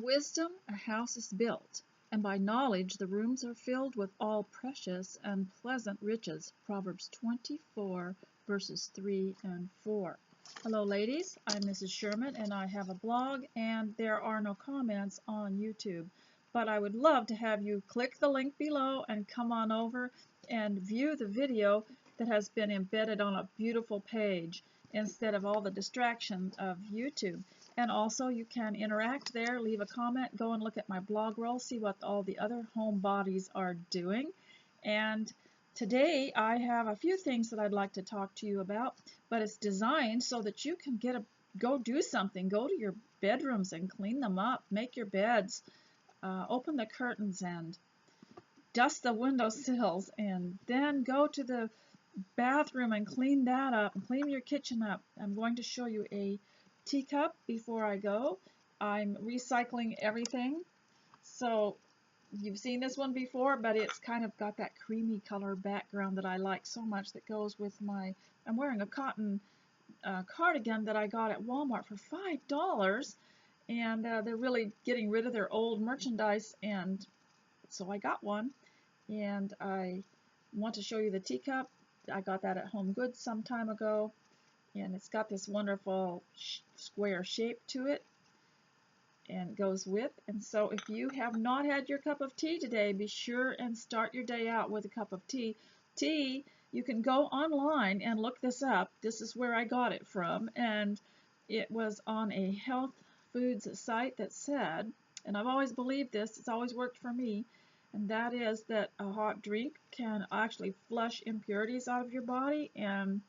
wisdom a house is built, and by knowledge the rooms are filled with all precious and pleasant riches. Proverbs 24, verses 3 and 4. Hello ladies, I'm Mrs. Sherman and I have a blog and there are no comments on YouTube. But I would love to have you click the link below and come on over and view the video that has been embedded on a beautiful page instead of all the distraction of YouTube. And also you can interact there, leave a comment, go and look at my blog roll, see what all the other homebodies are doing. And today I have a few things that I'd like to talk to you about, but it's designed so that you can go do something, go to your bedrooms and clean them up, make your beds, open the curtains and dust the windowsills, and then go to the bathroom and clean that up and clean your kitchen up. I'm going to show you a teacup before I go. I'm recycling everything. So you've seen this one before, but it's kind of got that creamy color background that I like so much that goes with I'm wearing a cotton cardigan that I got at Walmart for $5, and they're really getting rid of their old merchandise, and so I got one, and I want to show you the teacup. I got that at Home Goods some time ago, and it's got this wonderful square shape to it and goes with. And so if you have not had your cup of tea today, be sure and start your day out with a cup of tea. You can go online and look this up. This is where I got it from, and it was on a health foods site that said, and I've always believed this, it's always worked for me, and that is that a hot drink can actually flush impurities out of your body and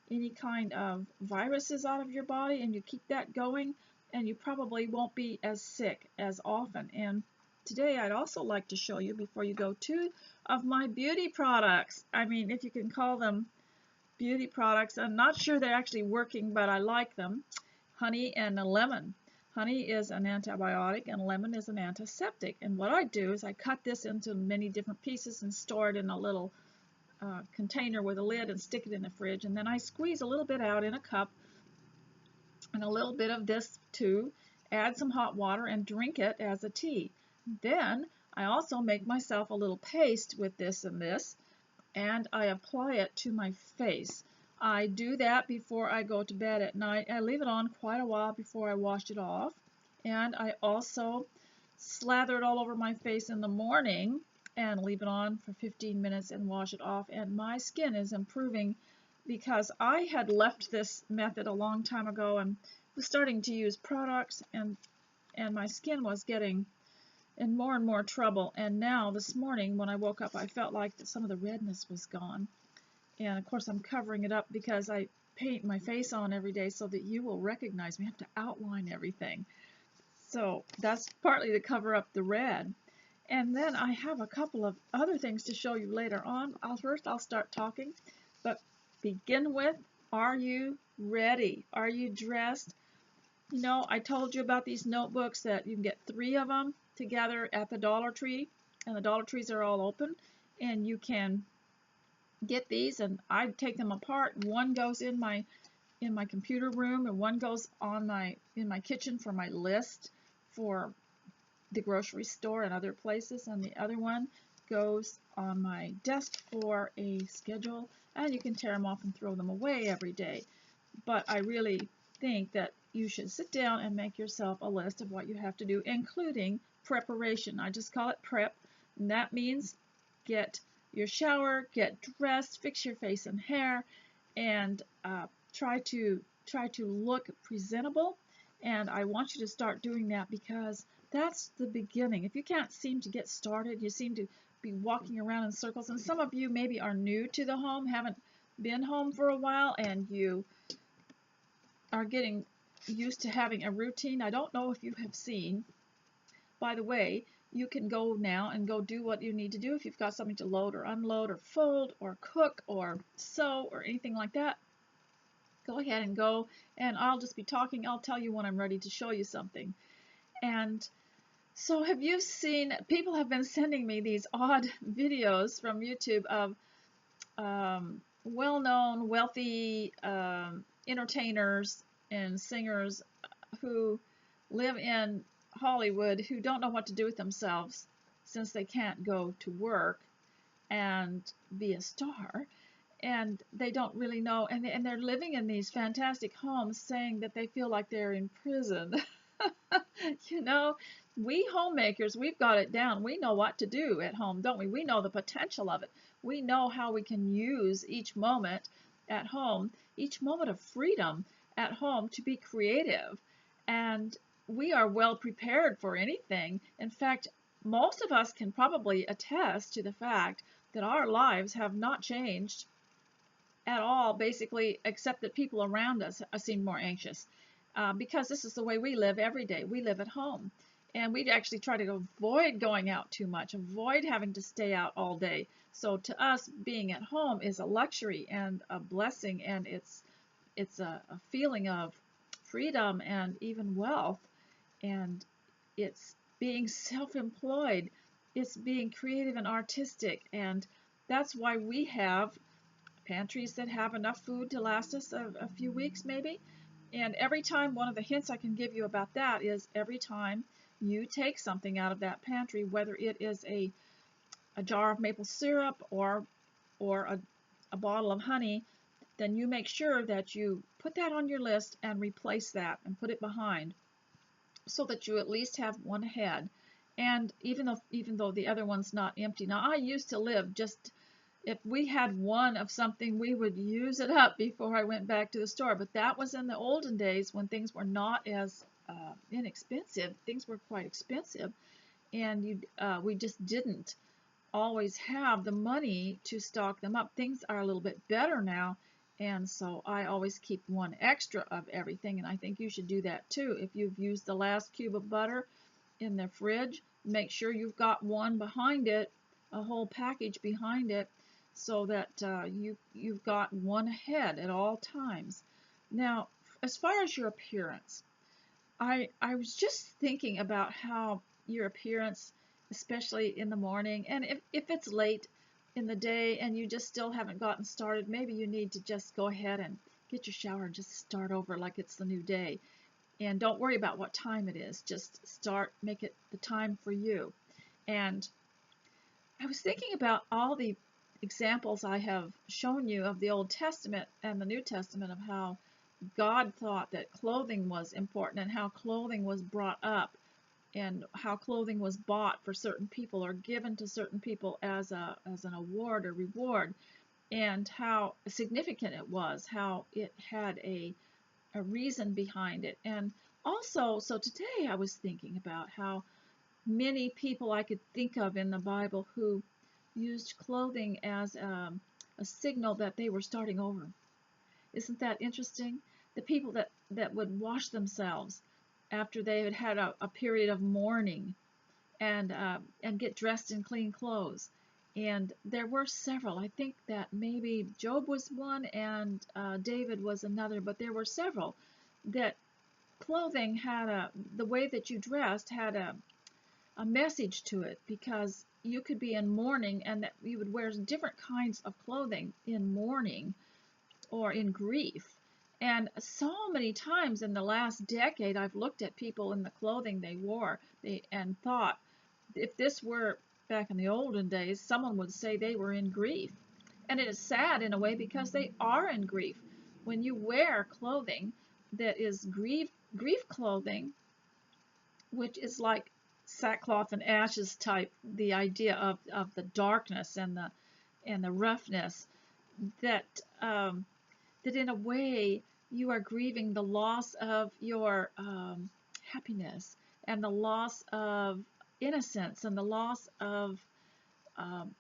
any kind of viruses out of your body, and you keep that going and you probably won't be as sick as often. And today I'd also like to show you, before you go, two of my beauty products. I mean, if you can call them beauty products. I'm not sure they're actually working, but I like them. Honey and a lemon. Honey is an antibiotic and lemon is an antiseptic. And what I do is I cut this into many different pieces and store it in a little container with a lid and stick it in the fridge, and then I squeeze a little bit out in a cup and a little bit of this too, add some hot water and drink it as a tea. Then I also make myself a little paste with this and this, and I apply it to my face. I do that before I go to bed at night. I leave it on quite a while before I wash it off, and I also slather it all over my face in the morning and leave it on for 15 minutes and wash it off, and my skin is improving because I had left this method a long time ago and was starting to use products, and my skin was getting in more and more trouble. And now this morning when I woke up, I felt like that some of the redness was gone, and of course I'm covering it up because I paint my face on every day so that you will recognize me. I have to outline everything, so that's partly to cover up the red. And then I have a couple of other things to show you later on. First I'll start talking, but begin with, are you ready? Are you dressed? You know, I told you about these notebooks that you can get 3 of them together at the Dollar Tree, and the Dollar Trees are all open, and you can get these, and I take them apart. One goes in my computer room, and one goes in my kitchen for my list for the grocery store and other places, and the other one goes on my desk for a schedule, and you can tear them off and throw them away every day. But I really think that you should sit down and make yourself a list of what you have to do, including preparation. I just call it prep, and that means get your shower, get dressed, fix your face and hair, and try to look presentable. And I want you to start doing that because that's the beginning. If you can't seem to get started, you seem to be walking around in circles, and some of you maybe are new to the home, haven't been home for a while, and you are getting used to having a routine. I don't know if you have seen, by the way, you can go now and go do what you need to do. If you've got something to load or unload or fold or cook or sew or anything like that, go ahead and go, and I'll just be talking. I'll tell you when I'm ready to show you something. And so have you seen, people have been sending me these odd videos from YouTube of well-known, wealthy entertainers and singers who live in Hollywood who don't know what to do with themselves since they can't go to work and be a star, and they don't really know, and they're living in these fantastic homes saying that they feel like they're in prison. You know, we homemakers, we've got it down. We know what to do at home, don't we? We know the potential of it. We know how we can use each moment at home, each moment of freedom at home to be creative. And we are well prepared for anything. In fact, most of us can probably attest to the fact that our lives have not changed at all, basically, except that people around us seem more anxious because this is the way we live every day. We live at home, and we actually try to avoid going out too much, avoid having to stay out all day. So to us, being at home is a luxury and a blessing, and it's a feeling of freedom and even wealth, and it's being self-employed. It's being creative and artistic, and that's why we have pantries that have enough food to last us a few weeks maybe. And every time, one of the hints I can give you about that is every time you take something out of that pantry, whether it is a jar of maple syrup or a bottle of honey, then you make sure that you put that on your list and replace that and put it behind so that you at least have one ahead. And even though the other one's not empty. Now, I used to live just, if we had one of something, we would use it up before I went back to the store. But that was in the olden days when things were not as inexpensive. Things were quite expensive, and we just didn't always have the money to stock them up. Things are a little bit better now, and so I always keep one extra of everything, and I think you should do that too. If you've used the last cube of butter in the fridge, make sure you've got one behind it, a whole package behind it, so that you've got one ahead at all times. Now, as far as your appearance, I was just thinking about how your appearance, especially in the morning, and if it's late in the day and you just still haven't gotten started, maybe you need to just go ahead and get your shower and just start over like it's the new day. And don't worry about what time it is. Just start, make it the time for you. And I was thinking about all the examples I have shown you of the Old Testament and the New Testament of how God thought that clothing was important and how clothing was brought up and how clothing was bought for certain people or given to certain people as an award or reward, and how significant it was, how it had a reason behind it. And also, so today I was thinking about how many people I could think of in the Bible who used clothing as a signal that they were starting over. Isn't that interesting? The people that would wash themselves after they had had a period of mourning and get dressed in clean clothes. And there were several. I think that maybe Job was one and David was another, but there were several that clothing had the way that you dressed had a message to it, because you could be in mourning and that you would wear different kinds of clothing in mourning or in grief. And so many times in the last decade, I've looked at people in the clothing they wore and thought, if this were back in the olden days, someone would say they were in grief. And it is sad in a way because they are in grief. When you wear clothing that is grief clothing, which is like sackcloth and ashes type, the idea of the darkness and the roughness, that that in a way you are grieving the loss of your happiness and the loss of innocence and the loss of um,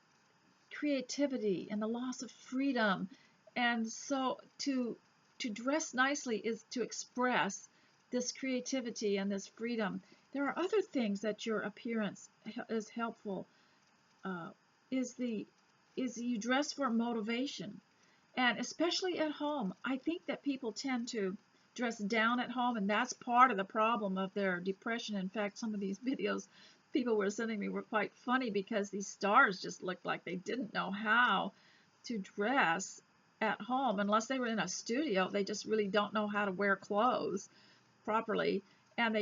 creativity and the loss of freedom. And so to dress nicely is to express this creativity and this freedom. There are other things that your appearance is helpful. Uh, is you dress for motivation, and especially at home. I think that people tend to dress down at home, and that's part of the problem of their depression. In fact, some of these videos people were sending me were quite funny because these stars just looked like they didn't know how to dress at home unless they were in a studio. They just really don't know how to wear clothes properly, and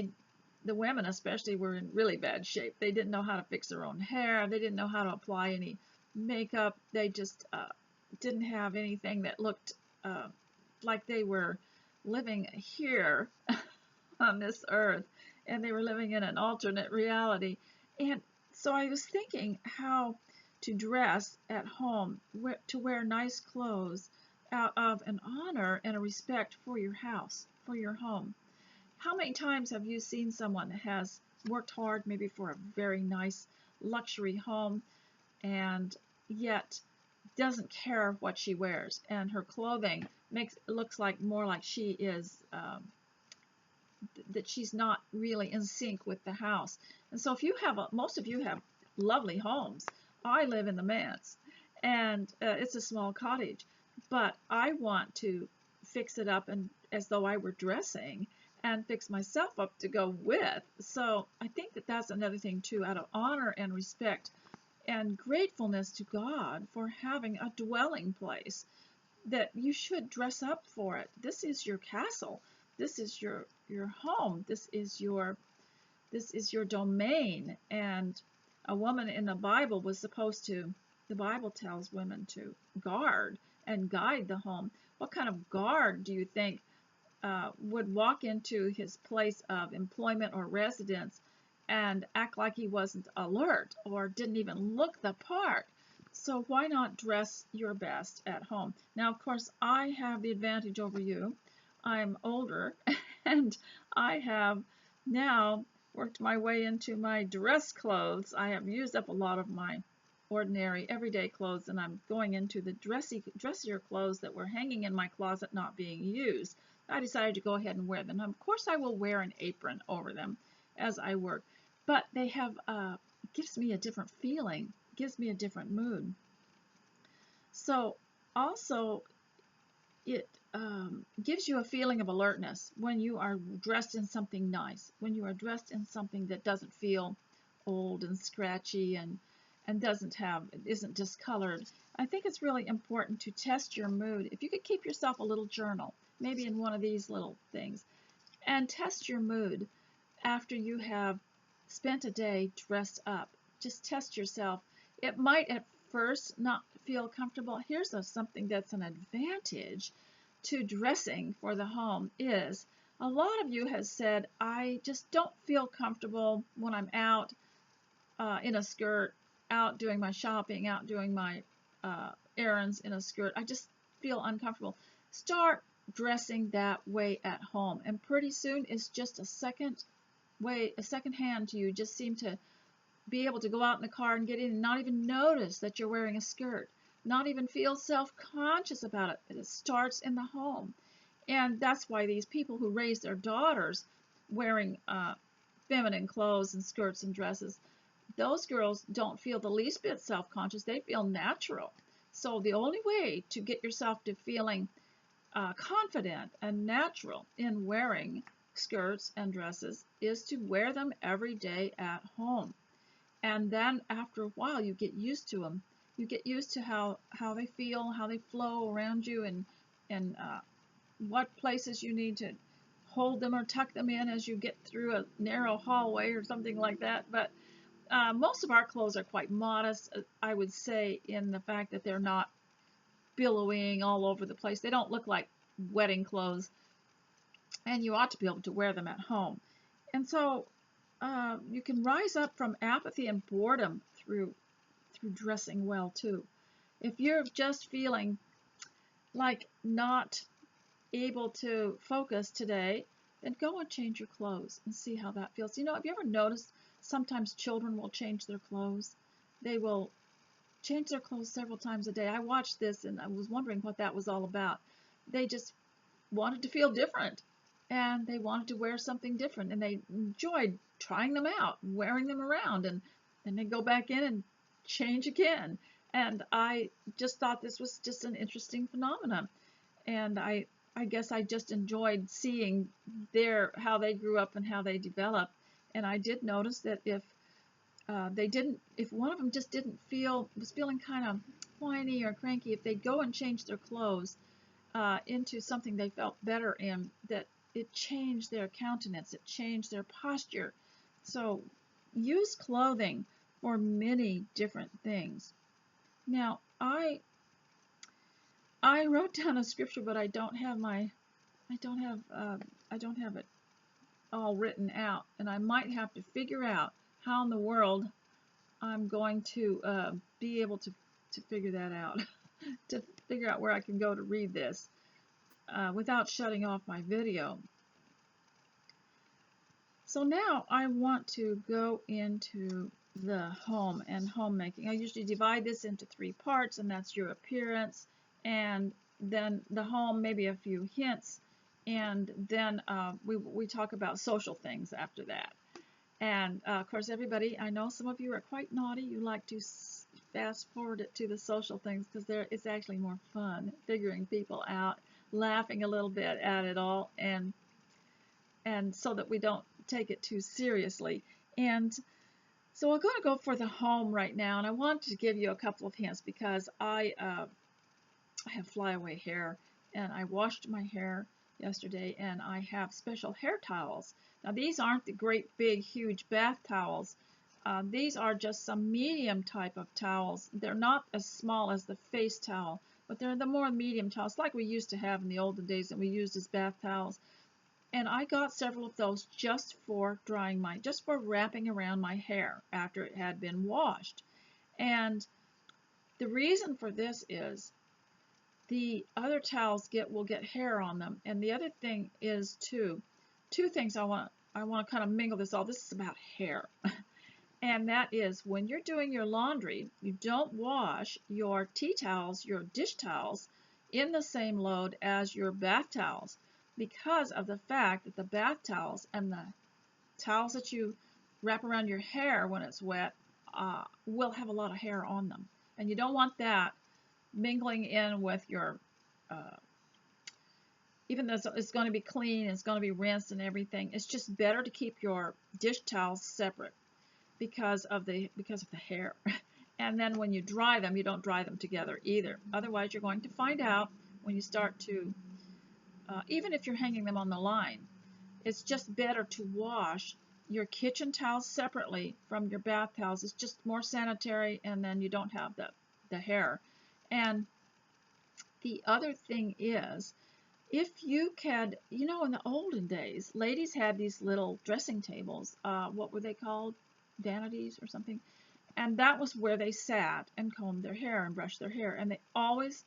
the women especially were in really bad shape. They didn't know how to fix their own hair. They didn't know how to apply any makeup. They just didn't have anything that looked like they were living here on this earth, and they were living in an alternate reality. And so I was thinking how to dress at home, to wear nice clothes out of an honor and a respect for your house, for your home. How many times have you seen someone that has worked hard maybe for a very nice luxury home and yet doesn't care what she wears, and her clothing looks like more like she is that she's not really in sync with the house. And so if you have most of you have lovely homes. I live in the manse, and it's a small cottage, but I want to fix it up and as though I were dressing, and fix myself up to go with. So I think that that's another thing too, out of honor and respect and gratefulness to God for having a dwelling place, that you should dress up for it. This is your castle. This is your home. This is your domain. And a woman in the Bible was supposed to, the Bible tells women to guard and guide the home. What kind of guard do you think would walk into his place of employment or residence and act like he wasn't alert or didn't even look the part? So why not dress your best at home? Now, of course, I have the advantage over you. I'm older, and I have now worked my way into my dress clothes. I have used up a lot of my ordinary everyday clothes, and I'm going into the dressier clothes that were hanging in my closet not being used. I decided to go ahead and wear them. Of course, I will wear an apron over them as I work, but they have gives me a different feeling, gives me a different mood. So also it gives you a feeling of alertness when you are dressed in something nice, when you are dressed in something that doesn't feel old and scratchy and isn't discolored. I think it's really important to test your mood. If you could keep yourself a little journal, maybe in one of these little things, and test your mood after you have spent a day dressed up. Just test yourself. It might at first not feel comfortable. Here's something that's an advantage to dressing for the home is a lot of you has said, I just don't feel comfortable when I'm out in a skirt, out doing my shopping, out doing my errands in a skirt. I just feel uncomfortable. Start dressing that way at home, and pretty soon it's just a second hand to you. Just seem to be able to go out in the car and get in and not even notice that you're wearing a skirt, not even feel self-conscious about it. It starts in the home. And that's why these people who raise their daughters wearing feminine clothes and skirts and dresses, those girls don't feel the least bit self-conscious. They feel natural. So the only way to get yourself to feeling confident and natural in wearing skirts and dresses is to wear them every day at home. And then after a while you get used to them. You get used to how they feel, how they flow around you, and what places you need to hold them or tuck them in as you get through a narrow hallway or something like that. But most of our clothes are quite modest, I would say, in the fact that they're not billowing all over the place. They don't look like wedding clothes, and you ought to be able to wear them at home. And so you can rise up from apathy and boredom through dressing well too. If you're just feeling like not able to focus today, then go and change your clothes and see how that feels. You know, have you ever noticed sometimes children will change their clothes? They will change their clothes several times a day. I watched this and I was wondering what that was all about. They just wanted to feel different, and they wanted to wear something different, and they enjoyed trying them out, wearing them around, and then they go back in and change again. And I just thought this was just an interesting phenomenon, and I guess I just enjoyed seeing how they grew up and how they developed. And I did notice that if one of them just was feeling kind of whiny or cranky, if they'd go and change their clothes into something they felt better in, that it changed their countenance, it changed their posture. So use clothing for many different things. Now, I wrote down a scripture, but I don't have it all written out, and I might have to figure out how in the world I'm going to be able to figure that out, to figure out where I can go to read this without shutting off my video. So now I want to go into the home and homemaking. I usually divide this into 3 parts, and that's your appearance, and then the home, maybe a few hints, and then we talk about social things after that. And of course, everybody, I know some of you are quite naughty. You like to fast forward it to the social things because it's actually more fun figuring people out, laughing a little bit at it all, and so that we don't take it too seriously. And so we're going to go for the home right now, and I want to give you a couple of hints because I have flyaway hair, and I washed my hair yesterday, and I have special hair towels. Now these aren't the great big huge bath towels. These are just some medium type of towels. They're not as small as the face towel, but they're the more medium towels like we used to have in the olden days that we used as bath towels. And I got several of those just for drying just for wrapping around my hair after it had been washed. And the reason for this is the other towels will get hair on them. And the other thing is two things I want to kind of mingle this all. This is about hair. And that is when you're doing your laundry, you don't wash your tea towels, your dish towels in the same load as your bath towels, because of the fact that the bath towels and the towels that you wrap around your hair when it's wet will have a lot of hair on them. And you don't want that mingling in with your, even though it's going to be clean, it's going to be rinsed and everything, it's just better to keep your dish towels separate because of the hair. And then when you dry them, you don't dry them together either. Otherwise, you're going to find out when you start to even if you're hanging them on the line, it's just better to wash your kitchen towels separately from your bath towels. It's just more sanitary, and then you don't have the hair. And the other thing is, if you could, you know, in the olden days, ladies had these little dressing tables. What were they called? Vanities or something? And that was where they sat and combed their hair and brushed their hair. And they always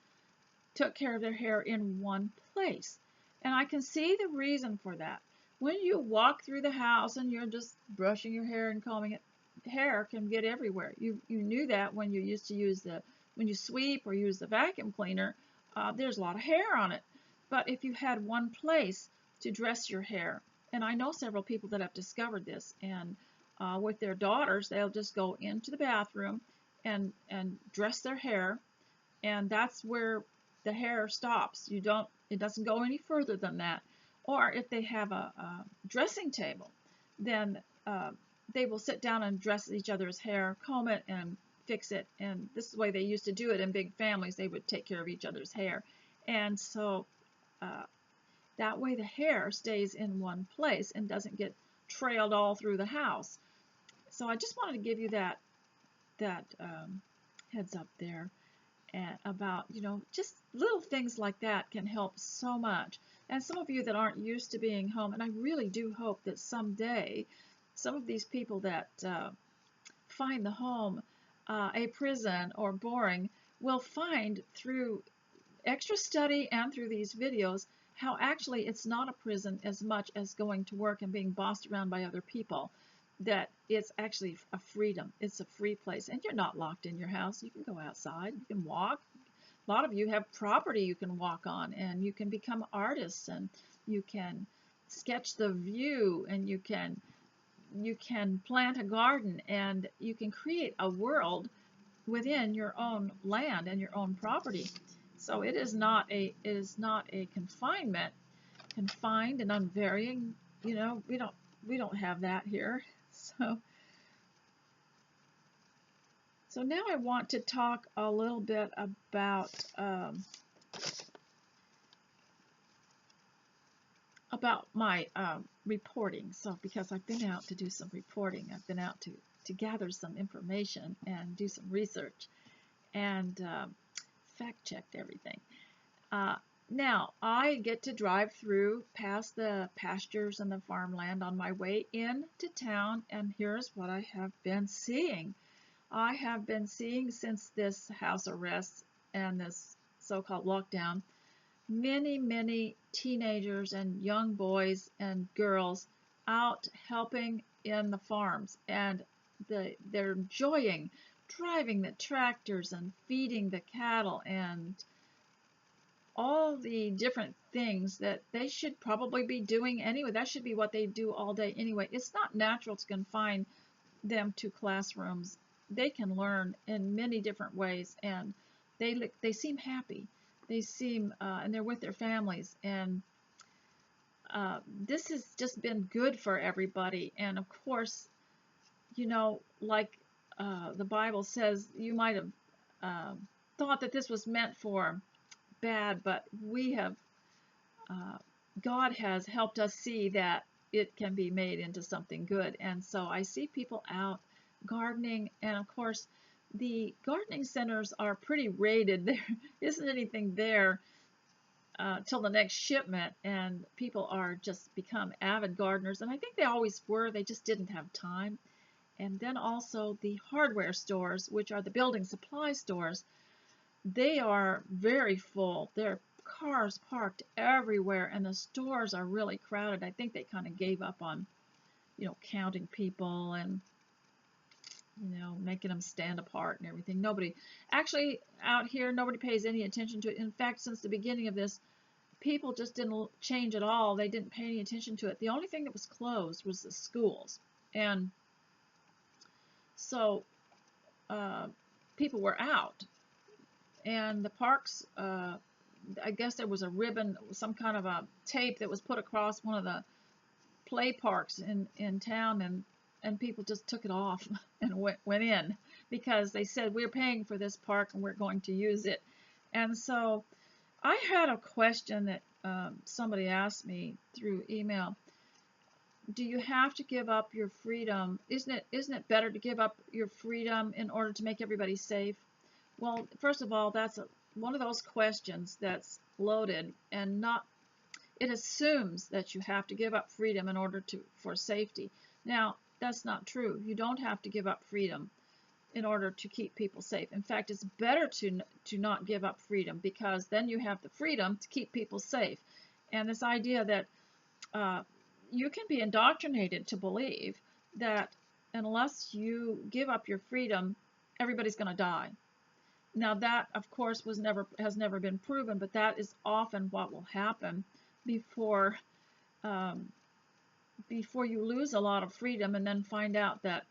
took care of their hair in one place. And I can see the reason for that. When you walk through the house and you're just brushing your hair and combing it, hair can get everywhere. You knew that when you used to use when you sweep or use the vacuum cleaner, there's a lot of hair on it. But if you had one place to dress your hair, and I know several people that have discovered this, and with their daughters, they'll just go into the bathroom and dress their hair, and that's where the hair stops. It doesn't go any further than that. Or if they have a dressing table, then they will sit down and dress each other's hair, comb it and fix it. And this is the way they used to do it in big families. They would take care of each other's hair. And so that way the hair stays in one place and doesn't get trailed all through the house. So I just wanted to give you that heads up there. And about, you know, just little things like that can help so much. And some of you that aren't used to being home, and I really do hope that someday some of these people that find the home a prison or boring will find through extra study and through these videos how actually it's not a prison as much as going to work and being bossed around by other people. That it's actually a freedom. It's a free place. And you're not locked in your house. You can go outside. You can walk. A lot of you have property you can walk on, and you can become artists, and you can sketch the view, and you can plant a garden, and you can create a world within your own land and your own property. So it is not a confined and unvarying. You know, we don't have that here. So now I want to talk a little bit about about my reporting. So because I've been out to do some reporting, I've been out to gather some information and do some research and fact checked everything. Uh, Now, I get to drive through past the pastures and the farmland on my way into town, and here's what I have been seeing. I have been seeing since this house arrest and this so-called lockdown, many, many teenagers and young boys and girls out helping in the farms, and they're enjoying driving the tractors and feeding the cattle and all the different things that they should probably be doing anyway. That should be what they do all day anyway. It's not natural to confine them to classrooms. They can learn in many different ways, and they seem happy. They seem and they're with their families, and this has just been good for everybody. And of course, you know, like the Bible says, you might have thought that this was meant for bad, but we have God has helped us see that it can be made into something good. And so I see people out gardening, and of course, the gardening centers are pretty raided. There isn't anything there till the next shipment, and people are just become avid gardeners. And I think they always were, they just didn't have time. And then also the hardware stores, which are the building supply stores, they are very full. There are cars parked everywhere, and the stores are really crowded. I think they kind of gave up on, counting people and, making them stand apart and everything. Nobody, actually, out here, nobody pays any attention to it. In fact, since the beginning of this, people just didn't change at all. They didn't pay any attention to it. The only thing that was closed was the schools. And so people were out. And the parks, I guess there was a ribbon, some kind of a tape that was put across one of the play parks in town, and people just took it off and went in because they said, we're paying for this park and we're going to use it. And so I had a question that somebody asked me through email. Do you have to give up your freedom? Isn't it better to give up your freedom in order to make everybody safe? Well, first of all, that's one of those questions that's loaded, and it assumes that you have to give up freedom in order for safety. Now, that's not true. You don't have to give up freedom in order to keep people safe. In fact, it's better to not give up freedom, because then you have the freedom to keep people safe. And this idea that you can be indoctrinated to believe that unless you give up your freedom, everybody's going to die. Now that, of course, has never been proven, but that is often what will happen before you lose a lot of freedom and then find out that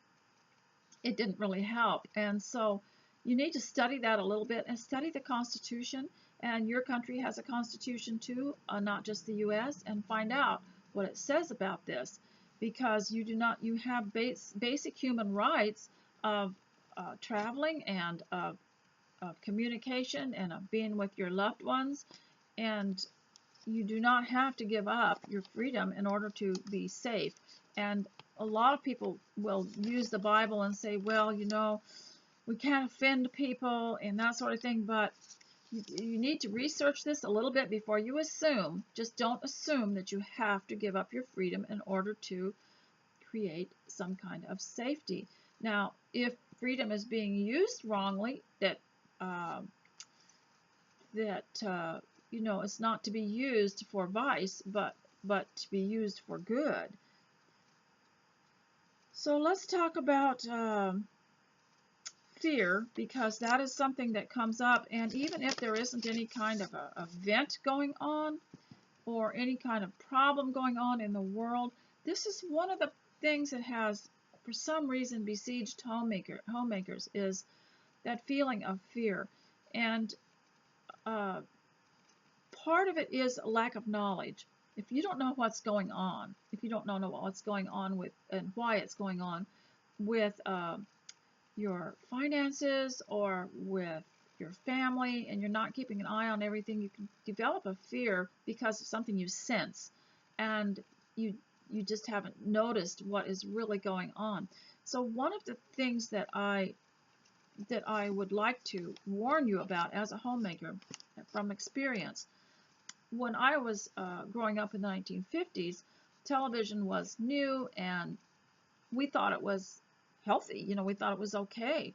it didn't really help. And so you need to study that a little bit and study the Constitution. And your country has a Constitution too, not just the U.S., and find out what it says about this, because you have basic human rights of traveling and of communication and of being with your loved ones, and you do not have to give up your freedom in order to be safe. And a lot of people will use the Bible and say, well, we can't offend people and that sort of thing, but you need to research this a little bit before you assume. Just don't assume that you have to give up your freedom in order to create some kind of safety. Now, if freedom is being used wrongly, it's not to be used for vice, but to be used for good. So let's talk about fear, because that is something that comes up, and even if there isn't any kind of a event going on or any kind of problem going on in the world, this is one of the things that has, for some reason, besieged homemakers, is that feeling of fear. And part of it is a lack of knowledge. If you don't know what's going on, if you don't know what's going on with and why it's going on with your finances or with your family, and you're not keeping an eye on everything, you can develop a fear because of something you sense. and you you just haven't noticed what is really going on. So one of the things that I would like to warn you about as a homemaker from experience, when I was growing up in the 1950s, television was new and we thought it was healthy. You know, we thought it was okay.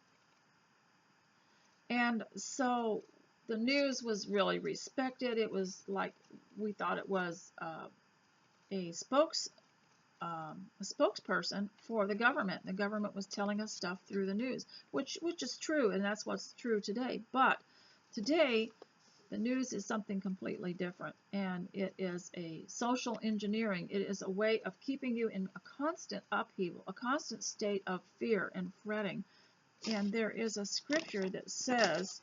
And so the news was really respected. It was like we thought it was a spokesperson for the government. The government was telling us stuff through the news, which is true, and that's what's true today. But today, the news is something completely different, and it is a social engineering. It is a way of keeping you in a constant upheaval, a constant state of fear and fretting. And there is a scripture that says,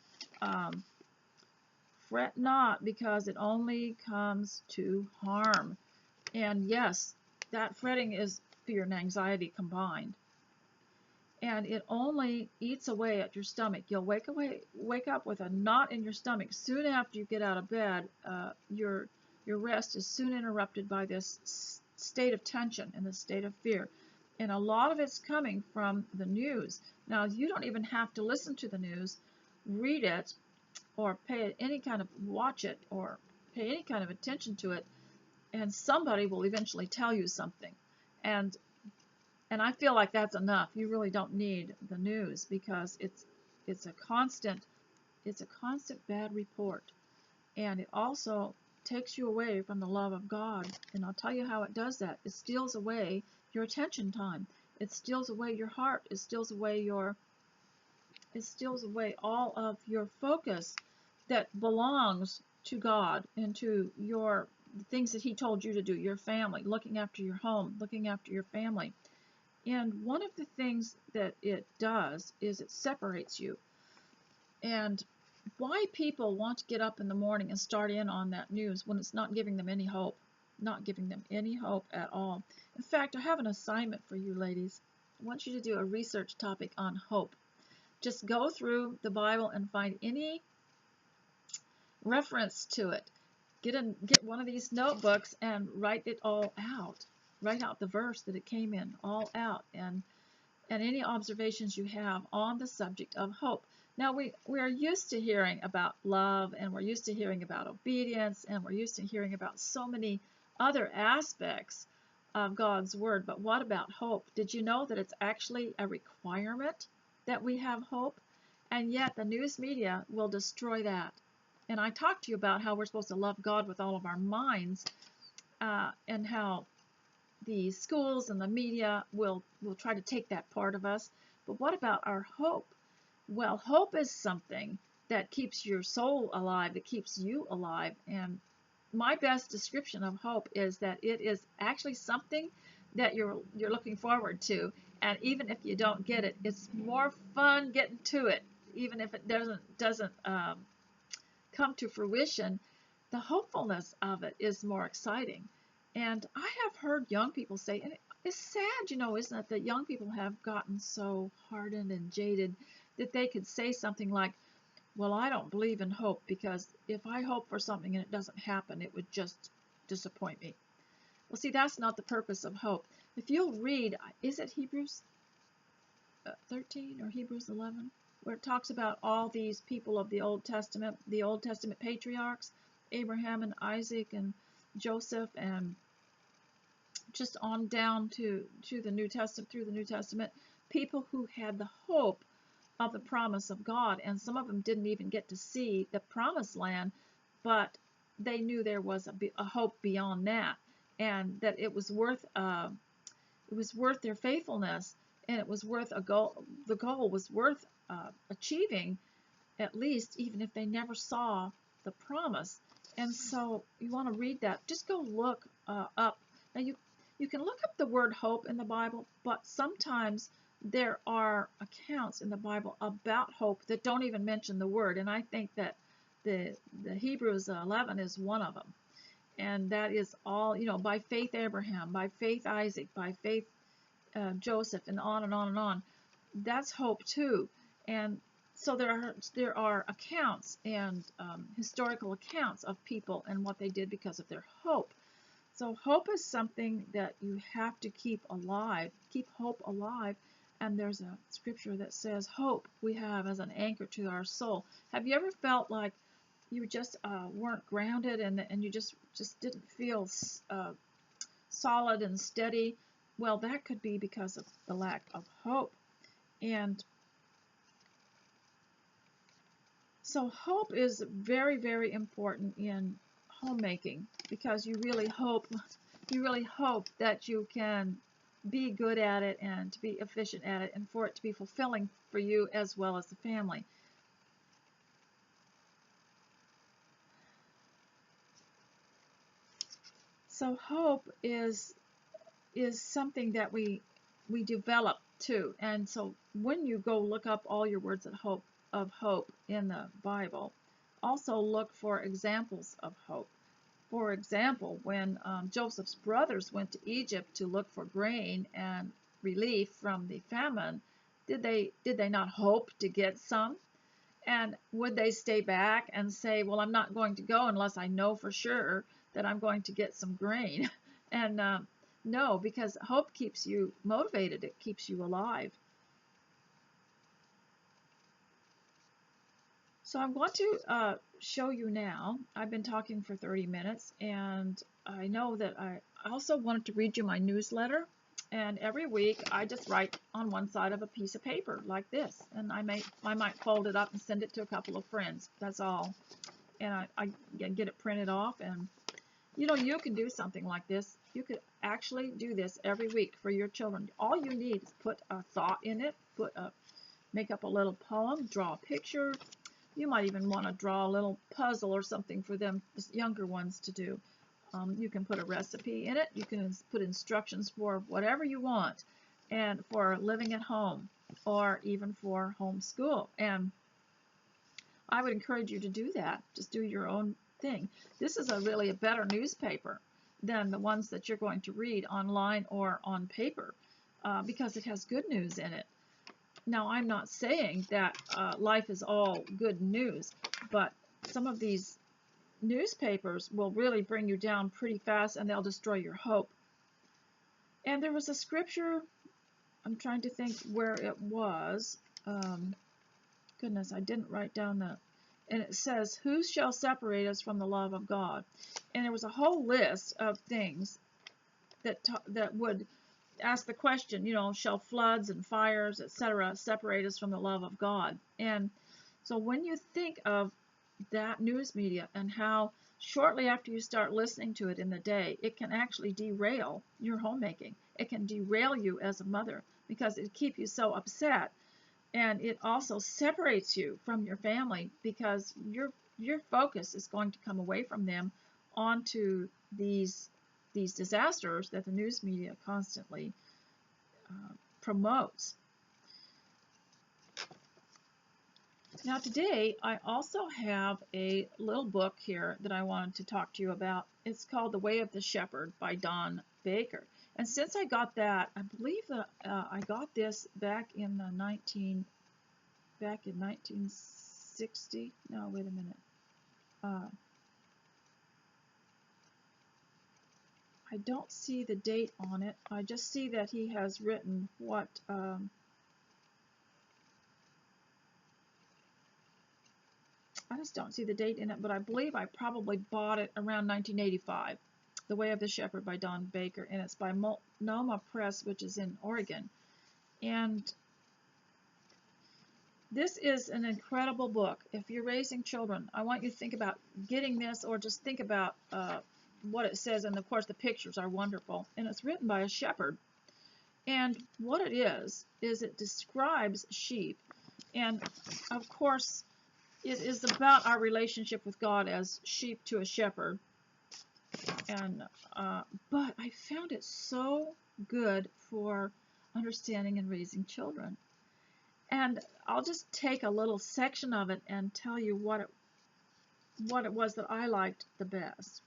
fret not, because it only comes to harm. And yes, that fretting is fear and anxiety combined. And it only eats away at your stomach. You'll wake up with a knot in your stomach soon after you get out of bed. Your rest is soon interrupted by this state of tension and the state of fear. And a lot of it's coming from the news. Now, you don't even have to listen to the news, read it, or pay any kind of watch it, or pay any kind of attention to it, and somebody will eventually tell you something. And I feel like that's enough. You really don't need the news, because it's a constant bad report, and it also takes you away from the love of God. And I'll tell you how it does that. It steals away your attention time. It steals away your heart. It steals away all of your focus that belongs to God and to the things that He told you to do, your family, looking after your home, looking after your family. And one of the things that it does is it separates you. And why people want to get up in the morning and start in on that news when it's not giving them any hope, not giving them any hope at all. In fact, I have an assignment for you ladies. I want you to do a research topic on hope. Just go through the Bible and find any reference to it. Get one of these notebooks and write it all out. Write out the verse that it came in, all out, and any observations you have on the subject of hope. Now, we are used to hearing about love, and we're used to hearing about obedience, and we're used to hearing about so many other aspects of God's Word. But what about hope? Did you know that it's actually a requirement that we have hope? And yet the news media will destroy that. And I talked to you about how we're supposed to love God with all of our minds, and how the schools and the media will try to take that part of us. But what about our hope? Well, hope is something that keeps your soul alive, that keeps you alive. And my best description of hope is that it is actually something that you're looking forward to. And even if you don't get it, it's more fun getting to it. Even if it doesn't come to fruition, the hopefulness of it is more exciting. And I have heard young people say, and it's sad, you know, isn't it, that young people have gotten so hardened and jaded that they could say something like, well, I don't believe in hope, because if I hope for something and it doesn't happen, it would just disappoint me. Well, see, that's not the purpose of hope. If you'll read, is it Hebrews 13 or Hebrews 11, where it talks about all these people of the Old Testament patriarchs, Abraham and Isaac and Joseph, and just on down to the New Testament, through the New Testament, people who had the hope of the promise of God. And some of them didn't even get to see the promised land, but they knew there was a hope beyond that, and that it was worth their faithfulness, and it was worth a goal. The goal was worth achieving, at least, even if they never saw the promise. And so you want to read that. Just go look up. Now you can look up the word hope in the Bible, but sometimes there are accounts in the Bible about hope that don't even mention the word. And I think that the Hebrews 11 is one of them. And that is all, you know, by faith Abraham, by faith Isaac, by faith Joseph, and on and on and on. That's hope too. And so there are accounts and historical accounts of people and what they did because of their hope. So hope is something that you have to keep alive, keep hope alive. And there's a scripture that says hope we have as an anchor to our soul. Have you ever felt like you just weren't grounded and you just didn't feel solid and steady? Well, that could be because of the lack of hope. And so hope is very, very important in homemaking, because you really hope that you can be good at it and to be efficient at it, and for it to be fulfilling for you as well as the family. So hope is something that we develop too. And so when you go look up all your words of hope in the Bible, also look for examples of hope. For example, when Joseph's brothers went to Egypt to look for grain and relief from the famine, did they not hope to get some? And would they stay back and say, well, I'm not going to go unless I know for sure that I'm going to get some grain? And no, because hope keeps you motivated. It keeps you alive. So I'm going to show you now. I've been talking for 30 minutes, and I know that I also wanted to read you my newsletter. And every week I just write on one side of a piece of paper like this, and I might fold it up and send it to a couple of friends. That's all. And I get it printed off, and you know, you can do something like this. You could actually do this every week for your children. All you need is put a thought in it, make up a little poem, draw a picture. You might even want to draw a little puzzle or something for them, the younger ones, to do. You can put a recipe in it. You can put instructions for whatever you want, and for living at home or even for homeschool. And I would encourage you to do that. Just do your own thing. This is really a better newspaper than the ones that you're going to read online or on paper, because it has good news in it. Now, I'm not saying that life is all good news, but some of these newspapers will really bring you down pretty fast, and they'll destroy your hope. And there was a scripture, I'm trying to think where it was. Goodness, I didn't write down the, and it says, who shall separate us from the love of God? And there was a whole list of things that would ask the question, you know, shall floods and fires, etc., separate us from the love of God? And so when you think of that news media and how shortly after you start listening to it in the day, it can actually derail your homemaking. It can derail you as a mother because it keeps you so upset, and it also separates you from your family because your focus is going to come away from them onto these disasters that the news media constantly promotes. Now today I also have a little book here that I wanted to talk to you about. It's called The Way of the Shepherd by Don Baker. And since I got that, I believe that I got this back in 1960. No, wait a minute. I don't see the date on it. I just see that he has written what I just don't see the date in it, but I believe I probably bought it around 1985. The Way of the Shepherd by Don Baker, and it's by Multnomah Press, which is in Oregon. And this is an incredible book. If you're raising children, I want you to think about getting this, or just think about what it says. And of course, the pictures are wonderful. And it's written by a shepherd. And what it is it describes sheep. And of course, it is about our relationship with God as sheep to a shepherd. And but I found it so good for understanding and raising children. And I'll just take a little section of it and tell you what it was that I liked the best.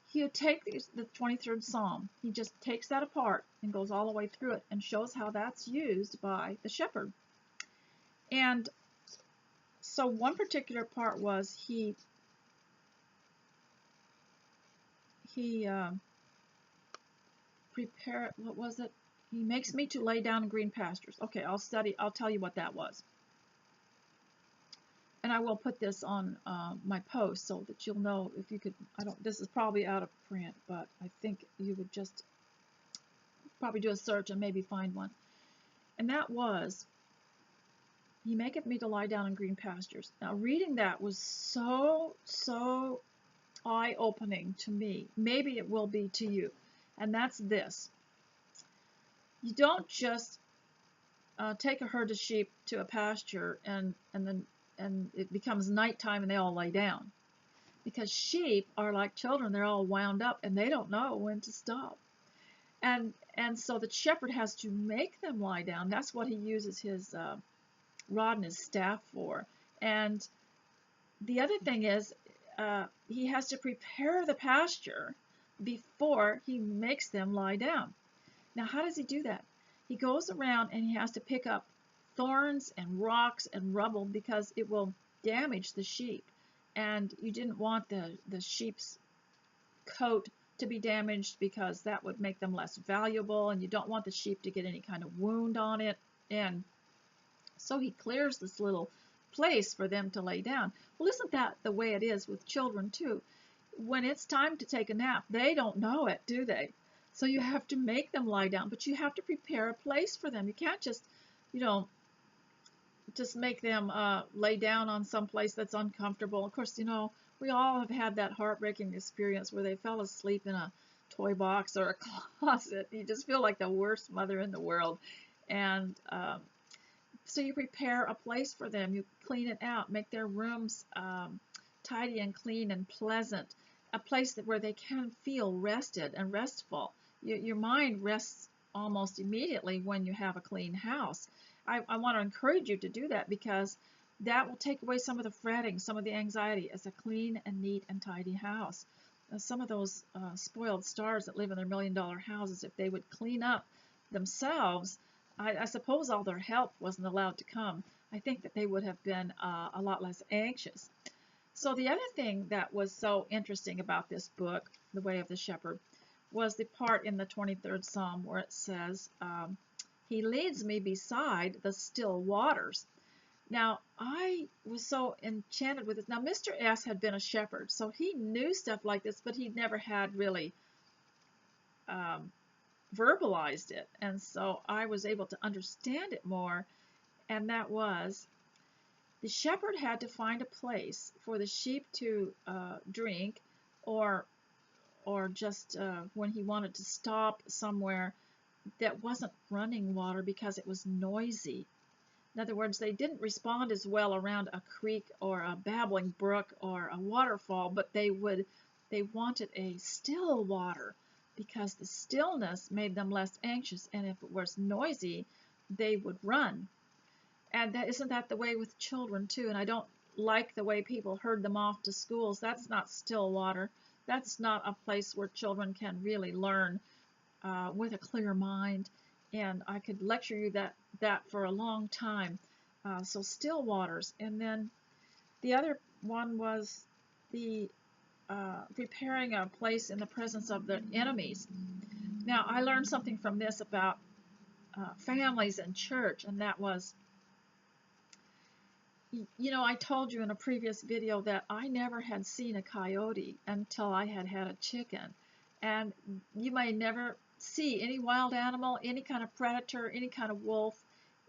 He would take the 23rd Psalm. He just takes that apart and goes all the way through it and shows how that's used by the shepherd. And so one particular part was he he what was it? He makes me to lay down in green pastures. Okay, I'll tell you what that was. And I will put this on my post so that you'll know if you could, this is probably out of print, but I think you would just probably do a search and maybe find one. And that was, he maketh me to lie down in green pastures. Now, reading that was so eye-opening to me. Maybe it will be to you. And that's this. You don't just take a herd of sheep to a pasture and it becomes nighttime and they all lay down. Because sheep are like children. They're all wound up and they don't know when to stop. And so the shepherd has to make them lie down. That's what he uses his rod and his staff for. And the other thing is, he has to prepare the pasture before he makes them lie down. Now, how does he do that? He goes around and he has to pick up thorns and rocks and rubble because it will damage the sheep. And you didn't want the sheep's coat to be damaged because that would make them less valuable, and you don't want the sheep to get any kind of wound on it. And so he clears this little place for them to lay down. Well, isn't that the way it is with children too? When it's time to take a nap, they don't know it, do they? So you have to make them lie down, but you have to prepare a place for them. You can't just, just make them lay down on some place that's uncomfortable. Of course, we all have had that heartbreaking experience where they fell asleep in a toy box or a closet. You just feel like the worst mother in the world. And so you prepare a place for them. You clean it out, make their rooms tidy and clean and pleasant, a place where they can feel rested and restful. Your mind rests almost immediately when you have a clean house. I want to encourage you to do that because that will take away some of the fretting, some of the anxiety as a clean and neat and tidy house. Some of those spoiled stars that live in their $1 million houses, if they would clean up themselves, I suppose all their help wasn't allowed to come. I think that they would have been a lot less anxious. So the other thing that was so interesting about this book, The Way of the Shepherd, was the part in the 23rd Psalm where it says, he leads me beside the still waters. Now, I was so enchanted with it. Now, Mr. S. had been a shepherd, so he knew stuff like this, but he never had really verbalized it. And so I was able to understand it more, and that was the shepherd had to find a place for the sheep to drink, or just when he wanted to stop somewhere that wasn't running water because it was noisy. In other words, they didn't respond as well around a creek or a babbling brook or a waterfall, but they wanted a still water because the stillness made them less anxious, and if it was noisy, they would run. And isn't that the way with children too? And I don't like the way people herd them off to schools. That's not still water. That's not a place where children can really learn with a clear mind. And I could lecture you that for a long time. So still waters. And then the other one was the preparing a place in the presence of the enemies. Now, I learned something from this about families and church, and that was, I told you in a previous video that I never had seen a coyote until I had had a chicken. And you may never see any wild animal, any kind of predator, any kind of wolf,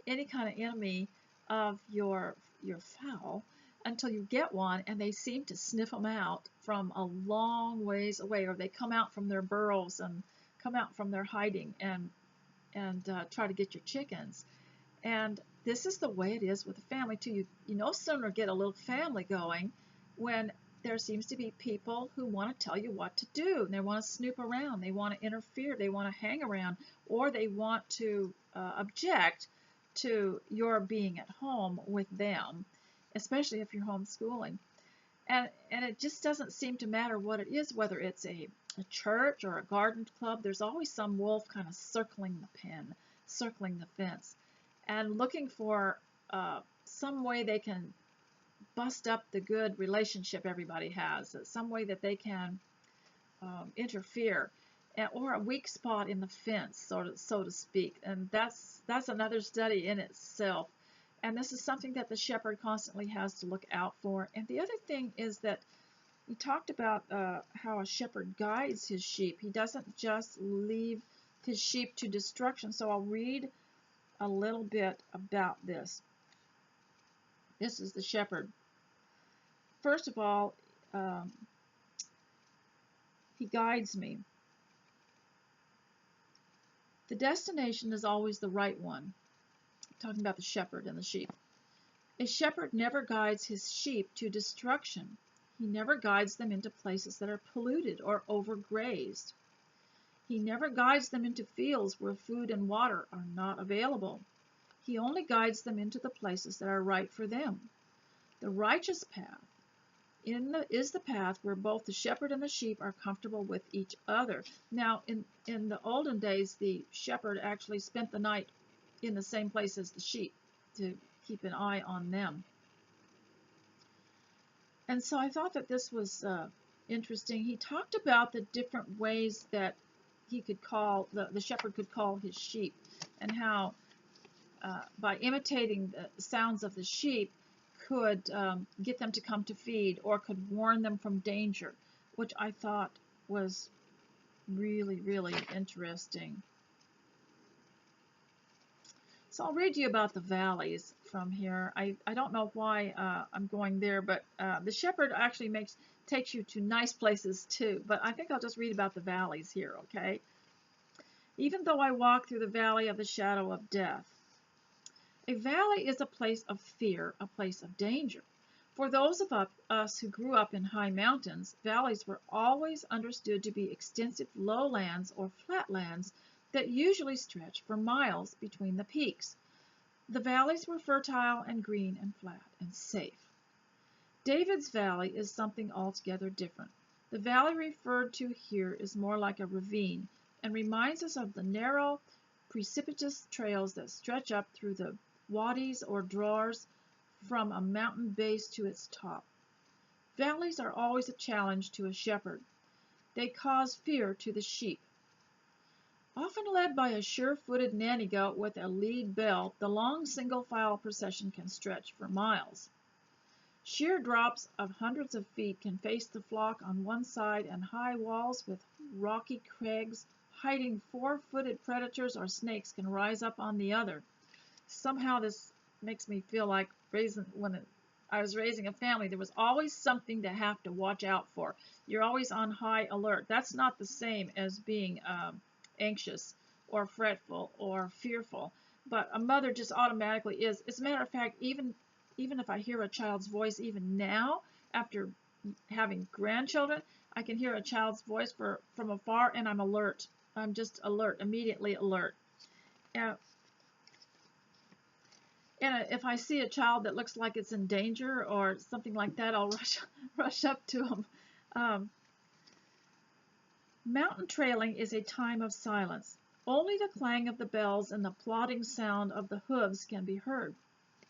any kind of enemy of your fowl until you get one, and they seem to sniff them out from a long ways away, or they come out from their burrows and come out from their hiding and try to get your chickens. And this is the way it is with a family too. You no sooner get a little family going when there seems to be people who want to tell you what to do. And they want to snoop around. They want to interfere. They want to hang around. Or they want to object to your being at home with them, especially if you're homeschooling. And it just doesn't seem to matter what it is, whether it's a church or a garden club. There's always some wolf kind of circling the pen, circling the fence, and looking for some way they can bust up the good relationship everybody has, some way that they can interfere, or a weak spot in the fence, so to speak. And that's another study in itself. And this is something that the shepherd constantly has to look out for. And the other thing is that he talked about how a shepherd guides his sheep. He doesn't just leave his sheep to destruction. So I'll read a little bit about this. This is the shepherd. First of all, he guides me. The destination is always the right one. I'm talking about the shepherd and the sheep. A shepherd never guides his sheep to destruction. He never guides them into places that are polluted or overgrazed. He never guides them into fields where food and water are not available. He only guides them into the places that are right for them. The righteous path is the path where both the shepherd and the sheep are comfortable with each other. Now, in the olden days, the shepherd actually spent the night in the same place as the sheep to keep an eye on them. And so I thought that this was interesting. He talked about the different ways that he could call, the shepherd could call his sheep, and how by imitating the sounds of the sheep could get them to come to feed, or could warn them from danger, which I thought was really, really interesting. So I'll read you about the valleys from here. I don't know why I'm going there, but the shepherd actually takes you to nice places too. But I think I'll just read about the valleys here, okay? Even though I walk through the valley of the shadow of death. A valley is a place of fear, a place of danger. For those of us who grew up in high mountains, valleys were always understood to be extensive lowlands or flatlands that usually stretch for miles between the peaks. The valleys were fertile and green and flat and safe. David's valley is something altogether different. The valley referred to here is more like a ravine and reminds us of the narrow, precipitous trails that stretch up through the wadis or drawers from a mountain base to its top. Valleys are always a challenge to a shepherd. They cause fear to the sheep. Often led by a sure-footed nanny goat with a lead bell, the long single-file procession can stretch for miles. Sheer drops of hundreds of feet can face the flock on one side, and high walls with rocky crags hiding four-footed predators or snakes can rise up on the other. Somehow this makes me feel like when I was raising a family, there was always something to have to watch out for. You're always on high alert. That's not the same as being anxious or fretful or fearful, but a mother just automatically is. As a matter of fact, even if I hear a child's voice, even now, after having grandchildren, I can hear a child's voice from afar, and I'm alert. I'm just alert, immediately alert. And if I see a child that looks like it's in danger or something like that, I'll rush up to them. Mountain trailing is a time of silence. Only the clang of the bells and the plodding sound of the hooves can be heard.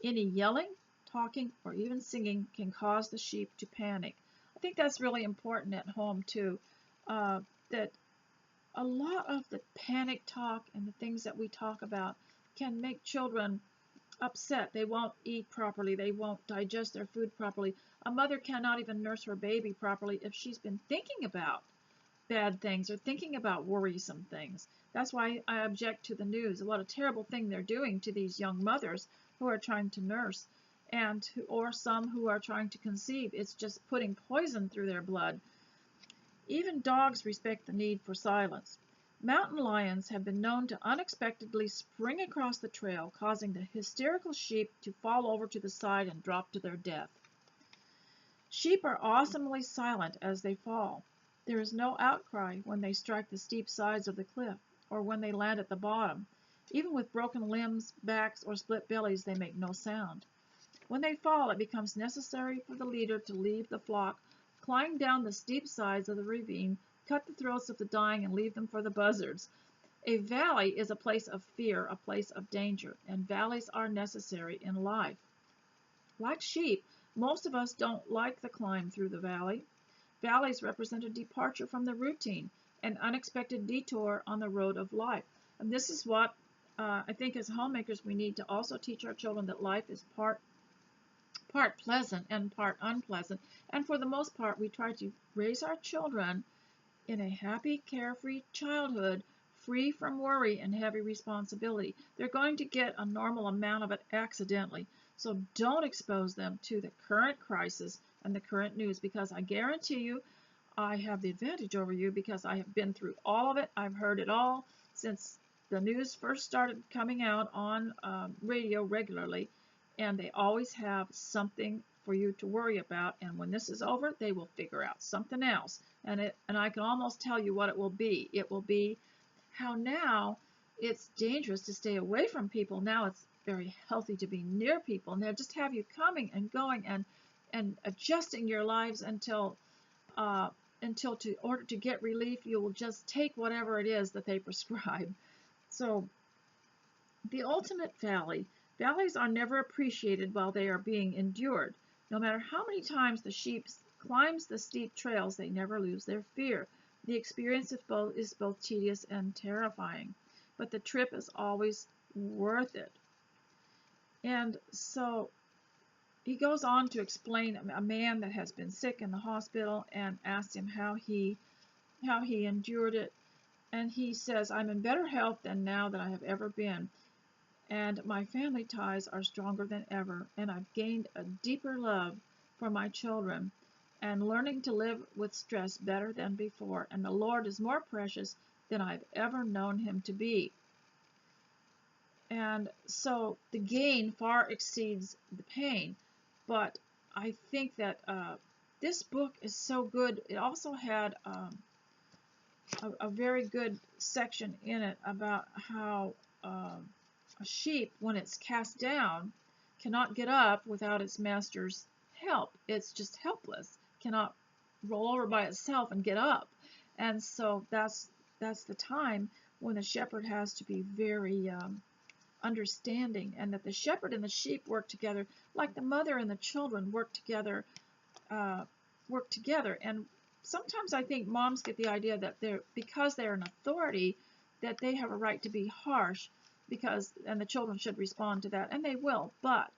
Any yelling, talking, or even singing can cause the sheep to panic. I think that's really important at home too, that a lot of the panic talk and the things that we talk about can make children upset. They won't eat properly. They won't digest their food properly. A mother cannot even nurse her baby properly if she's been thinking about bad things or thinking about worrisome things. That's why I object to the news. What a terrible thing they're doing to these young mothers who are trying to nurse, or some who are trying to conceive. It's just putting poison through their blood. Even dogs respect the need for silence. Mountain lions have been known to unexpectedly spring across the trail, causing the hysterical sheep to fall over to the side and drop to their death. Sheep are awesomely silent as they fall. There is no outcry when they strike the steep sides of the cliff, or when they land at the bottom. Even with broken limbs, backs, or split bellies, they make no sound. When they fall, it becomes necessary for the leader to leave the flock, climb down the steep sides of the ravine, cut the throats of the dying, and leave them for the buzzards. A valley is a place of fear, a place of danger, and valleys are necessary in life. Like sheep, most of us don't like the climb through the valley. Valleys represent a departure from the routine, an unexpected detour on the road of life. And this is what I think as homemakers we need to also teach our children, that life is part pleasant and part unpleasant. And for the most part, we try to raise our children in a happy, carefree childhood, free from worry and heavy responsibility. They're going to get a normal amount of it accidentally. So don't expose them to the current crisis and the current news, because I guarantee you I have the advantage over you because I have been through all of it. I've heard it all since the news first started coming out on radio regularly, and they always have something for you to worry about. And when this is over, they will figure out something else. And I can almost tell you what it will be. It will be how now it's dangerous to stay away from people. Now it's very healthy to be near people. And they'll just have you coming and going and adjusting your lives until in order to get relief, you will just take whatever it is that they prescribe. So the ultimate valley. Valleys are never appreciated while they are being endured. No matter how many times the sheep climbs the steep trails, they never lose their fear. The experience is both tedious and terrifying, but the trip is always worth it. And so he goes on to explain a man that has been sick in the hospital and asked him how he endured it. And he says, I'm in better health than now that I have ever been. And my family ties are stronger than ever, and I've gained a deeper love for my children and learning to live with stress better than before, and the Lord is more precious than I've ever known him to be. And so the gain far exceeds the pain, but I think that this book is so good. It also had a very good section in it about how a sheep, when it's cast down, cannot get up without its master's help. It's just helpless, cannot roll over by itself and get up. And so that's the time when the shepherd has to be very understanding, and that the shepherd and the sheep work together like the mother and the children work together. And sometimes I think moms get the idea that because they're an authority, that they have a right to be harsh, and the children should respond to that, and they will. But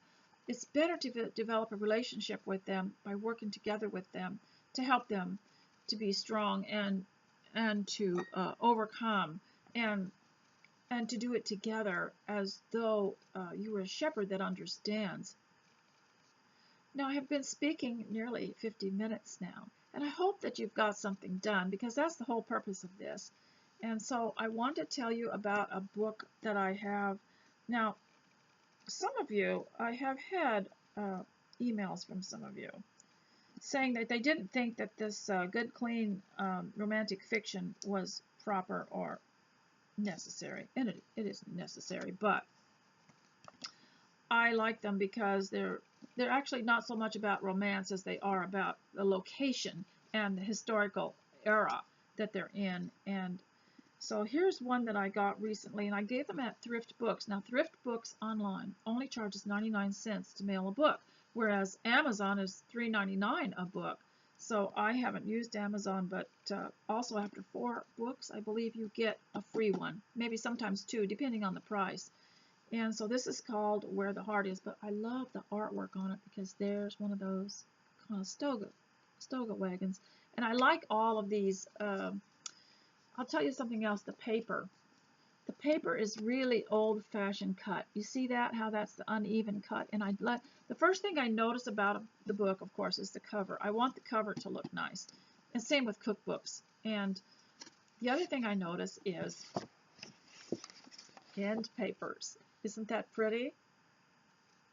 it's better to develop a relationship with them by working together with them to help them to be strong and to overcome and to do it together as though you were a shepherd that understands. Now, I have been speaking nearly 50 minutes now, and I hope that you've got something done, because that's the whole purpose of this. And so I want to tell you about a book that I have. Now, some of you, I have had emails from some of you saying that they didn't think that this good, clean romantic fiction was proper or necessary. And it is necessary, but I like them because they're actually not so much about romance as they are about the location and the historical era that they're in. And so here's one that I got recently, and I gave them at Thrift Books. Now, Thrift Books online only charges 99 cents to mail a book, whereas Amazon is $3.99 a book. So I haven't used Amazon, but also after 4 books, I believe you get a free one, maybe sometimes 2, depending on the price. And so this is called Where the Heart Is, but I love the artwork on it because there's one of those kind of stoga wagons. And I like all of these. I'll tell you something else, the paper. The paper is really old-fashioned cut. You see that, how that's the uneven cut? And the first thing I notice about the book, of course, is the cover. I want the cover to look nice. And same with cookbooks. And the other thing I notice is end papers. Isn't that pretty?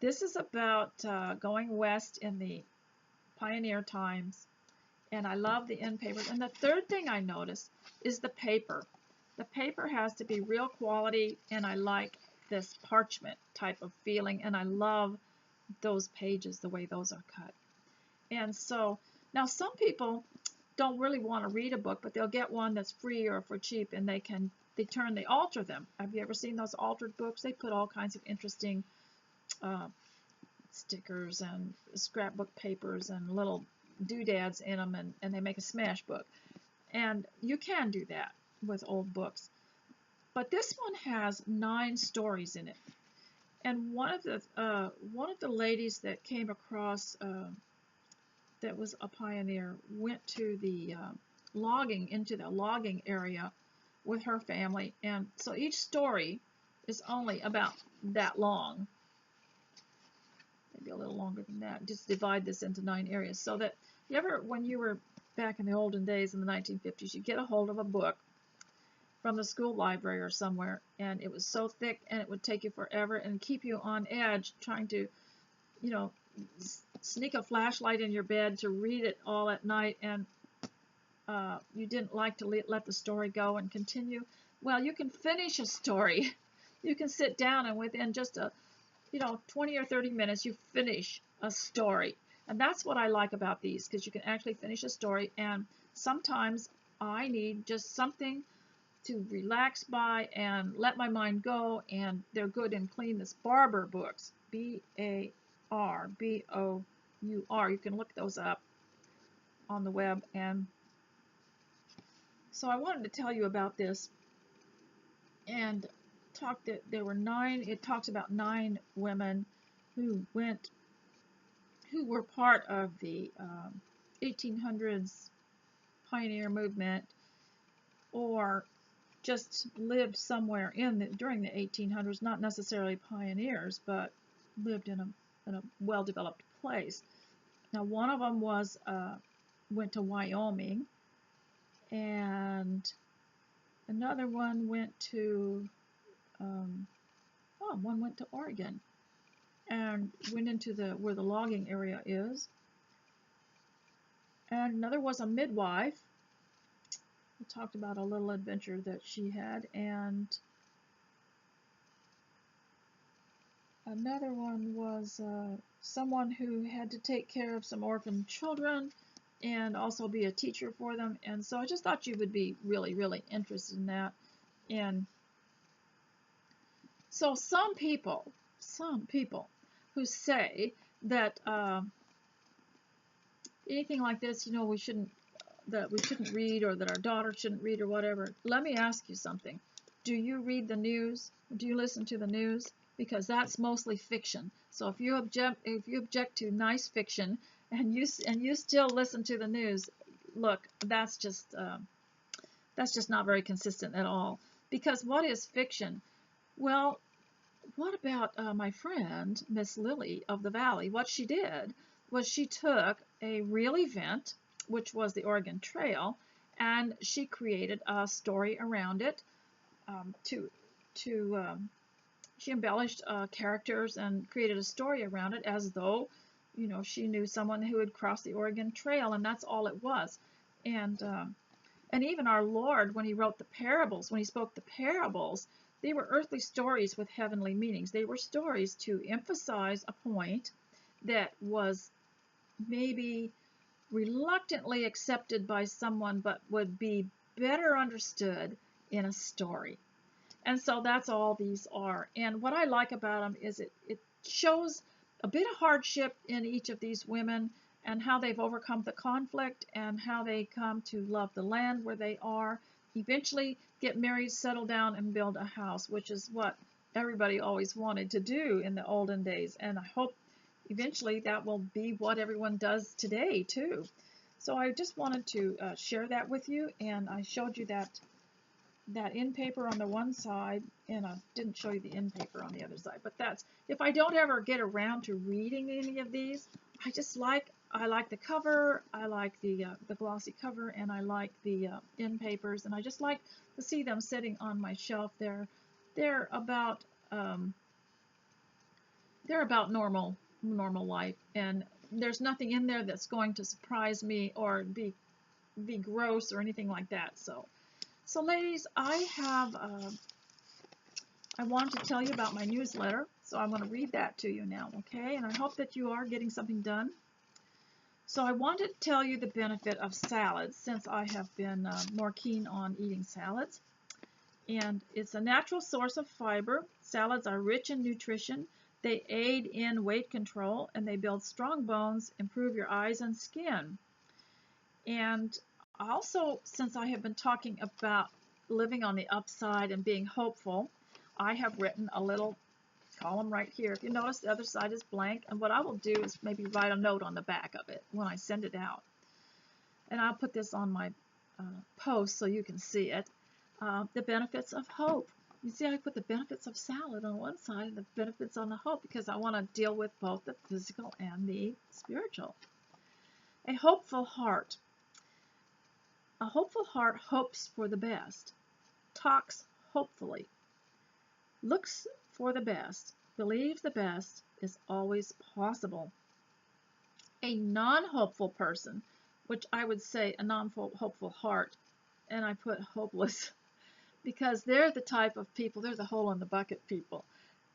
This is about going west in the pioneer times. And I love the end papers. And the third thing I notice is the paper. The paper has to be real quality, and I like this parchment type of feeling, and I love those pages, the way those are cut. And so, now some people don't really want to read a book, but they'll get one that's free or for cheap, and they alter them. Have you ever seen those altered books? They put all kinds of interesting stickers and scrapbook papers and little doodads in them, and they make a smash book. And you can do that with old books. But this one has 9 stories in it. And one of the ladies that came across that was a pioneer went to the into the logging area with her family, and so each story is only about that long, maybe a little longer than that. Just divide this into 9 areas, so that when you were back in the olden days in the 1950s, you get a hold of a book from the school library or somewhere, and it was so thick and it would take you forever and keep you on edge trying to, you know, sneak a flashlight in your bed to read it all at night, and you didn't like to let the story go and continue. Well, you can finish a story. You can sit down and within just 20 or 30 minutes you finish a story. And that's what I like about these, because you can actually finish a story. And sometimes I need just something to relax by and let my mind go, and they're good and clean. This Barbour books, B-A-R-B-O-U-R. You can look those up on the web. And so I wanted to tell you about this and talk that there were 9. It talks about 9 women who were part of the 1800s pioneer movement, or just lived somewhere during the 1800s, not necessarily pioneers, but lived in a well-developed place. Now, one of them went to Wyoming, and another one went to one went to Oregon and went into where the logging area is. And another was a midwife. We talked about a little adventure that she had, and another one was someone who had to take care of some orphan children and also be a teacher for them. And so I just thought you would be really, really interested in that. And so some people who say that anything like this, we shouldn't read, or that our daughter shouldn't read, or whatever. Let me ask you something. Do you read the news? Do you listen to the news? Because that's mostly fiction. So if you object to nice fiction and you still listen to the news, look, that's just not very consistent at all. Because what is fiction? Well, what about my friend Miss Lily of the Valley? What she did was she took a real event, which was the Oregon Trail, and she created a story around it. She embellished characters and created a story around it as though, she knew someone who had crossed the Oregon Trail, and that's all it was. And even our Lord, when he wrote the parables, when he spoke the parables, they were earthly stories with heavenly meanings. They were stories to emphasize a point that was maybe reluctantly accepted by someone, but would be better understood in a story. And so that's all these are. And what I like about them is it shows a bit of hardship in each of these women, and how they've overcome the conflict, and how they come to love the land where they are, eventually get married, settle down, and build a house, which is what everybody always wanted to do in the olden days. And I hope eventually that will be what everyone does today too. So I just wanted to share that with you, and I showed you that end paper on the one side, and I didn't show you the end paper on the other side. But that's, if I don't ever get around to reading any of these, I like the cover, I like the glossy cover, and I like the end papers, and I just like to see them sitting on my shelf. They're about normal life, and there's nothing in there that's going to surprise me or be gross or anything like that. So ladies, I want to tell you about my newsletter, so I'm going to read that to you now, okay? And I hope that you are getting something done. So I wanted to tell you the benefit of salads, since I have been more keen on eating salads. And it's a natural source of fiber. Salads are rich in nutrition. They aid in weight control, and they build strong bones, improve your eyes and skin. And also, since I have been talking about living on the upside and being hopeful, I have written a little column right here. If you notice, the other side is blank, and what I will do is maybe write a note on the back of it when I send it out. And I'll put this on my post so you can see it. The benefits of hope. You see, I put the benefits of salad on one side and the benefits on the hope because I want to deal with both the physical and the spiritual. A hopeful heart. A hopeful heart hopes for the best, talks hopefully, looks for the best, believes the best is always possible. A non-hopeful person, which I would say a non-hopeful heart, and I put hopeless, because they're the type of people, they're the hole in the bucket people,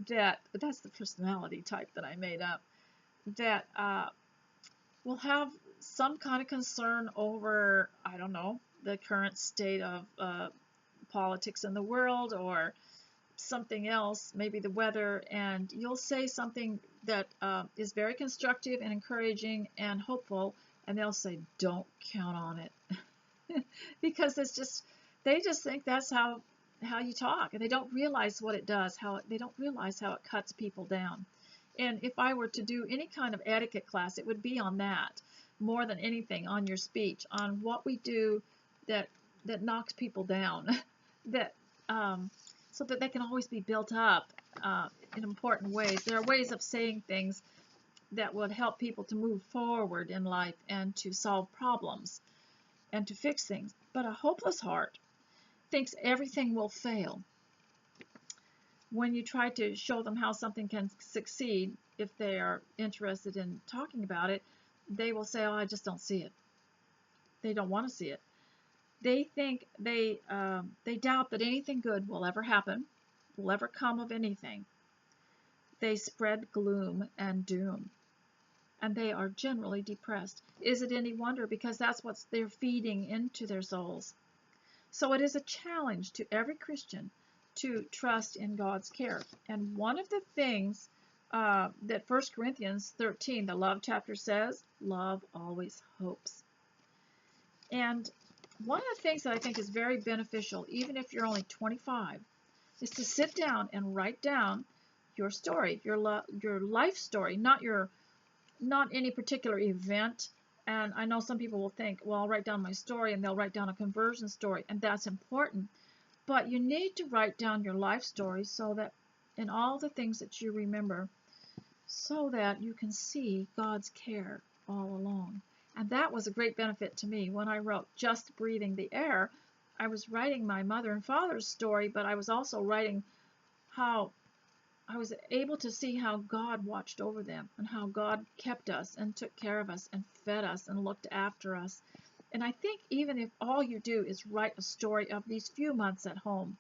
that's the personality type that I made up, that will have some kind of concern over, I don't know, the current state of politics in the world or something else, maybe the weather, and you'll say something that is very constructive and encouraging and hopeful, and they'll say, don't count on it. Because it's just, they just think that's how you talk, and they don't realize what it does, they don't realize how it cuts people down. And if I were to do any kind of etiquette class, it would be on that, more than anything, on your speech, on what we do that knocks people down, that so that they can always be built up in important ways. There are ways of saying things that would help people to move forward in life and to solve problems and to fix things. But a hopeless heart thinks everything will fail. When you try to show them how something can succeed, if they are interested in talking about it, they will say, oh, I just don't see it. They don't want to see it. They think, they doubt that anything good will ever happen, will ever come of anything. They spread gloom and doom, and they are generally depressed. Is it any wonder? Because that's what they're feeding into their souls. So it is a challenge to every Christian to trust in God's care. And one of the things that 1 Corinthians 13, the love chapter, says, love always hopes. And one of the things that I think is very beneficial, even if you're only 25, is to sit down and write down your story, your life story, not any particular event. And I know some people will think, well, I'll write down my story, and they'll write down a conversion story, and that's important. But you need to write down your life story so that in all the things that you remember, so that you can see God's care all along. And that was a great benefit to me. When I wrote Just Breathing the Air, I was writing my mother and father's story, but I was also writing how I was able to see how God watched over them and how God kept us and took care of us and fed us and looked after us. And I think even if all you do is write a story of these few months at home,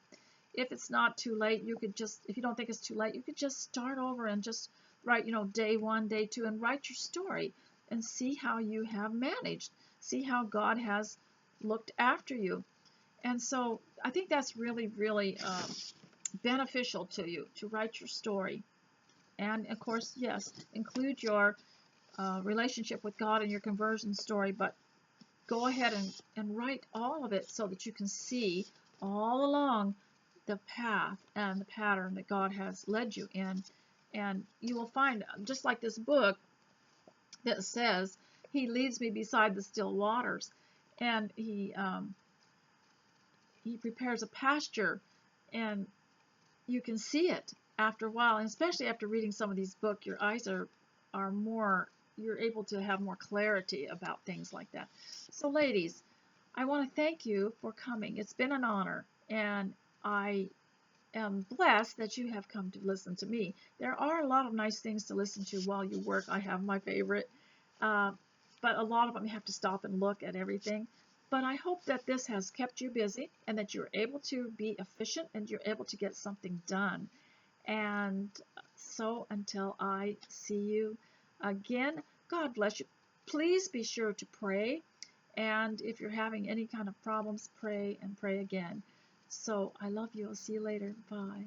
if it's not too late, you could just, if you don't think it's too late, you could just start over and just write, day 1, day 2, and write your story and see how you have managed. See how God has looked after you. And so I think that's really, really beneficial to you to write your story. And of course, yes, include your relationship with God in your conversion story, but go ahead and write all of it so that you can see all along the path and the pattern that God has led you in. And you will find, just like this book that says, He leads me beside the still waters, and He prepares a pasture, and you can see it after a while, and especially after reading some of these books, your eyes are more, you're able to have more clarity about things like that. So ladies, I want to thank you for coming. It's been an honor, and I am blessed that you have come to listen to me. There are a lot of nice things to listen to while you work. I have my favorite, but a lot of them you have to stop and look at everything. But I hope that this has kept you busy and that you're able to be efficient and you're able to get something done. And so until I see you again, God bless you. Please be sure to pray. And if you're having any kind of problems, pray and pray again. So I love you. I'll see you later. Bye.